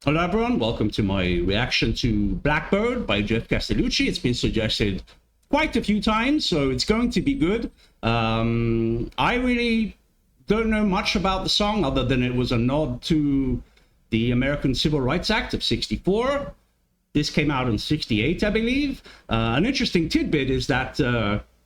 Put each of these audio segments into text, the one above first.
Hello everyone, welcome to my reaction to Blackbird by Geoff Castellucci. It's been suggested quite a few times, so it's going to be good. I really don't know much about the song other than it was a nod to the American Civil Rights Act of '64. This came out in '68, I believe. An interesting tidbit is that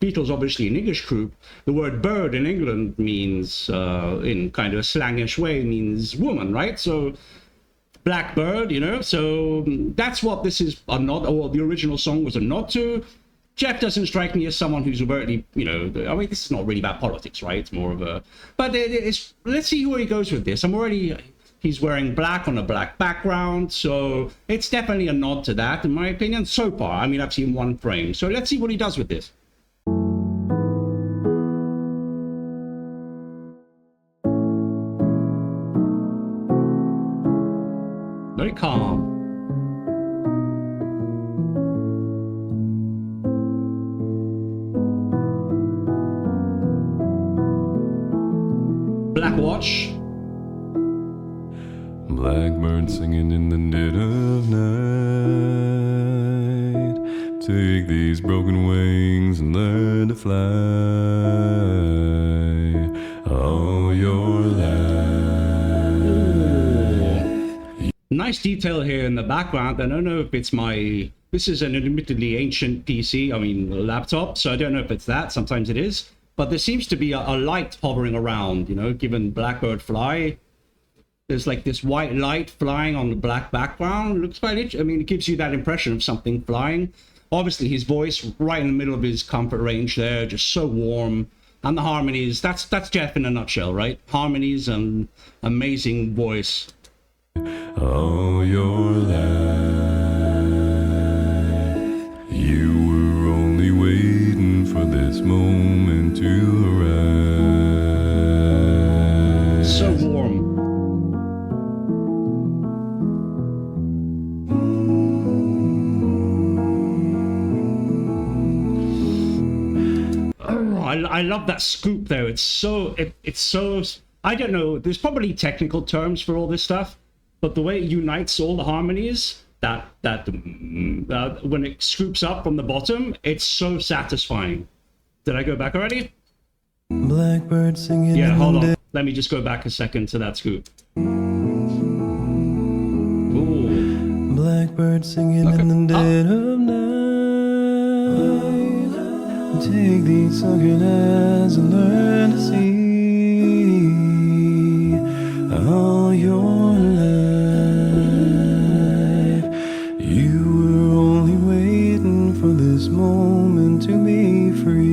Beatles, obviously an English group, the word bird in England means, in kind of a slangish way, means woman, right? So Blackbird, you know, so that's what this is a nod, or the original song was a nod to. Geoff doesn't strike me as someone who's overtly, you know, I mean, this is not really about politics, right? It's more of a, but it's, let's see where he goes with this. He's wearing black on a black background, so it's definitely a nod to that, in my opinion, so far. I mean, I've seen one frame, so let's see what he does with this. Very calm. Black watch. Blackbird singing in the dead of night. Take these broken wings and learn to fly all your life. Nice detail here in the background. I don't know if it's my... This is an admittedly ancient PC, I mean laptop, so I don't know if it's that. Sometimes it is. But there seems to be a light hovering around, you know, given Blackbird fly. There's like this white light flying on the black background. It looks quite interesting. I mean, it gives you that impression of something flying. Obviously, his voice right in the middle of his comfort range there, just so warm. And the harmonies, that's Geoff in a nutshell, right? Harmonies and amazing voice. All your life, you were only waiting for this moment to arise. So warm. Oh, I love that scoop there. It's so, I don't know, there's probably technical terms for all this stuff. But the way it unites all the harmonies, when it scoops up from the bottom, it's so satisfying. Did I go back already? Blackbird singing. Yeah, hold on. Let me just go back a second to that scoop. Ooh. Blackbird singing in the dead of night. Take these sunken eyes and learn to see all your life. You were only waiting for this moment to be free.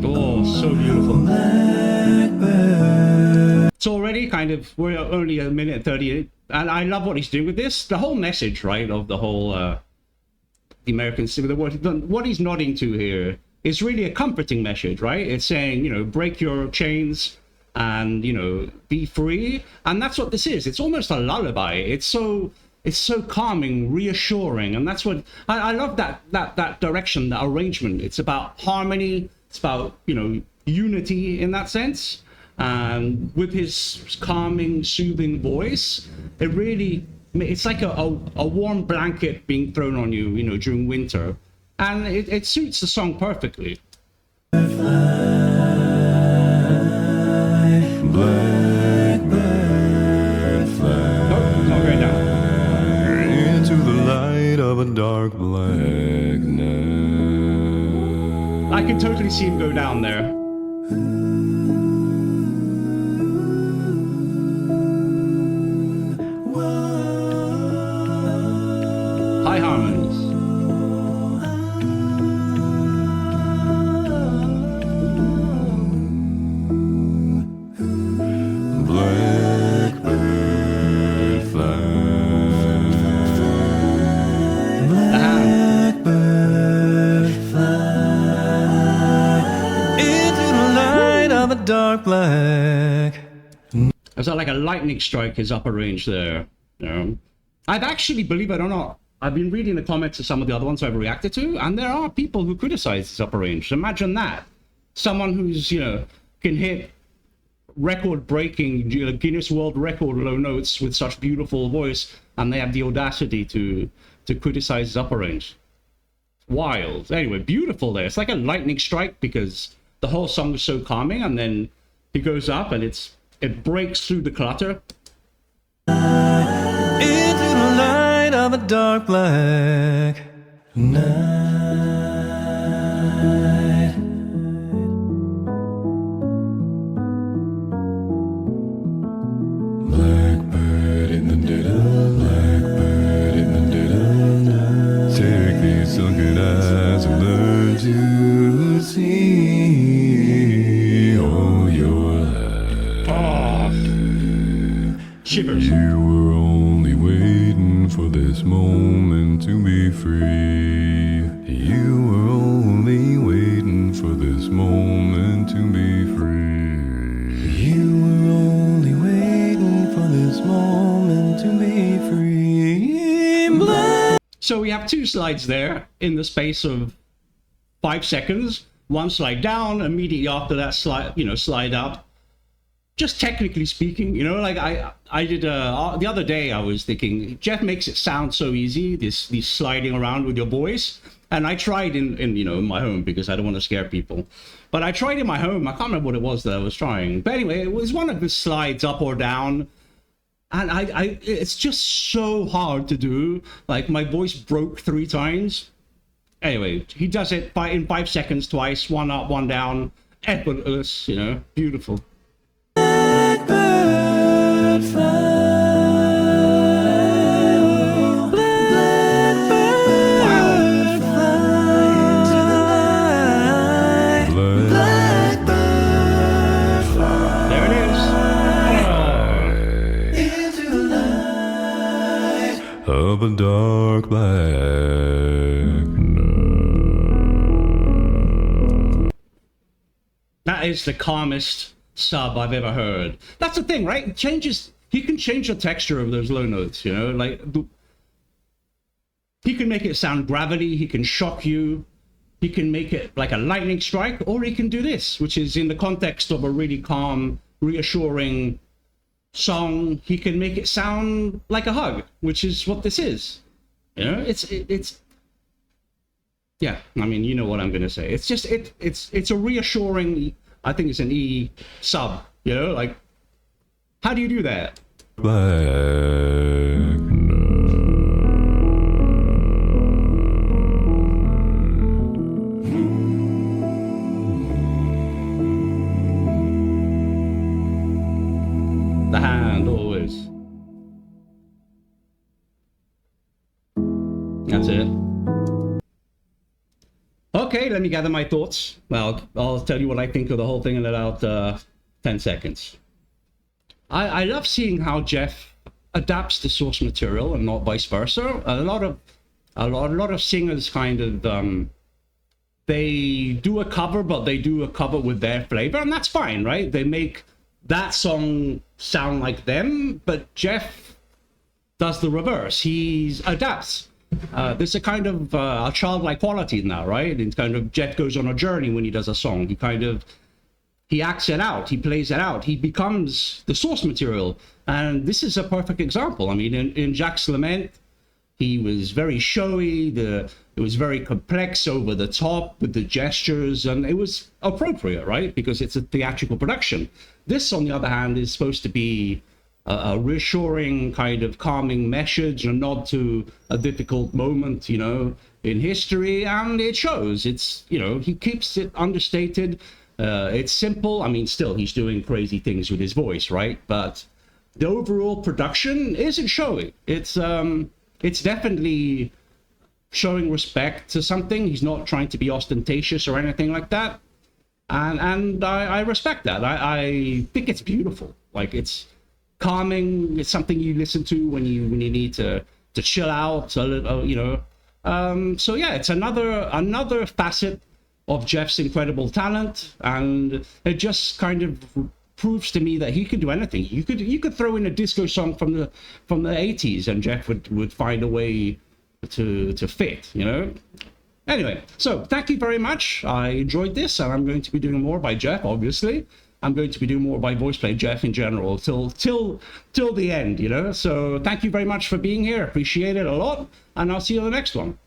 Oh, so beautiful. It's already kind of, we're only a minute 30, and I love what he's doing with this. The whole message, right, of the whole, the American Civil War, what he's nodding to here is really a comforting message, right? It's saying, you know, break your chains and, you know, be free. And that's what this is. It's almost a lullaby. It's so calming, reassuring. And that's what, I love that direction, that arrangement. It's about harmony. It's about, you know, unity in that sense. And with his calming, soothing voice, it really, it's like a warm blanket being thrown on you, you know, during winter. And it suits the song perfectly. Blackbird fly. Oh, it's not going down. Into the light of a dark black night. I can totally see him go down there. High harmonies. Blackbird fly. Blackbird fly into the light of a dark black. Is that like a lightning strike his upper range there? You know? I've actually, believe it or not, I've been reading the comments of some of the other ones I've reacted to, and there are people who criticize this upper range. Imagine that. Someone who's, you know, can hit record-breaking, you know, Guinness World Record low notes with such beautiful voice, and they have the audacity to criticize his upper range. Wild. Anyway, beautiful there. It's like a lightning strike because the whole song is so calming, and then he goes up and it breaks through the clutter. Into the light of a dark black night. Blackbird in the dead of blackbird in the dead of night. Take these sunken eyes and learn to see all your life. Shivers. You were only waiting for this moment to be free. You were only waiting for this moment to be free. You were only waiting for this moment to be free. So we have two slides there in the space of 5 seconds. One slide down, immediately after that slide, you know, slide up. Just technically speaking, you know, like I did the other day, I was thinking Geoff makes it sound so easy, this sliding around with your voice. And I tried in you know, in my home because I don't want to scare people. But I tried in my home. I can't remember what it was that I was trying. But anyway, it was one of the slides up or down. And it's just so hard to do. Like my voice broke 3 times. Anyway, he does it in 5 seconds twice, one up, one down, effortless, you know, beautiful. Blackbird fly, blackbird fly, blackbird fly. There it is. Into the light of a dark black night. That is the calmest sub I've ever heard. That's the thing, right? It changes. He can change the texture of those low notes, you know, like he can make it sound gravity, he can shock you, he can make it like a lightning strike, or he can do this, which is in the context of a really calm, reassuring song, he can make it sound like a hug, which is what this is. You know, it's yeah, I mean, you know what I'm gonna say. It's just it's a reassuring, I think it's an E sub, you know, like, how do you do that? Black The hand, always. That's it. Okay, let me gather my thoughts. Well, I'll tell you what I think of the whole thing in about 10 seconds. I love seeing how Geoff adapts the source material and not vice versa. A lot of singers kind of they do a cover, but they do a cover with their flavor, and that's fine, right? They make that song sound like them, but Geoff does the reverse. He adapts. There's a kind of a childlike quality in that, right? It's kind of Geoff goes on a journey when he does a song. He acts it out, he plays it out, he becomes the source material. And this is a perfect example. I mean, in Jacques' Lament, he was very showy, it was very complex, over the top with the gestures, and it was appropriate, right? Because it's a theatrical production. This, on the other hand, is supposed to be a reassuring kind of calming message, a nod to a difficult moment, you know, in history, and it shows. It's, you know, he keeps it understated. It's simple. I mean, still, he's doing crazy things with his voice, right? But the overall production isn't showy. It's definitely showing respect to something. He's not trying to be ostentatious or anything like that. And I respect that. I think it's beautiful. Like, it's calming. It's something you listen to when you need to chill out a little, you know. So yeah, it's another facet of Geoff's incredible talent, and it just kind of proves to me that he can do anything. You could throw in a disco song from the 80s, and Geoff would find a way to fit, you know. Anyway, so thank you very much. I enjoyed this, and I'm going to be doing more by Geoff, obviously. I'm going to be doing more by voice play Geoff in general till the end, you know. So thank you very much for being here. Appreciate it a lot, and I'll see you on the next one.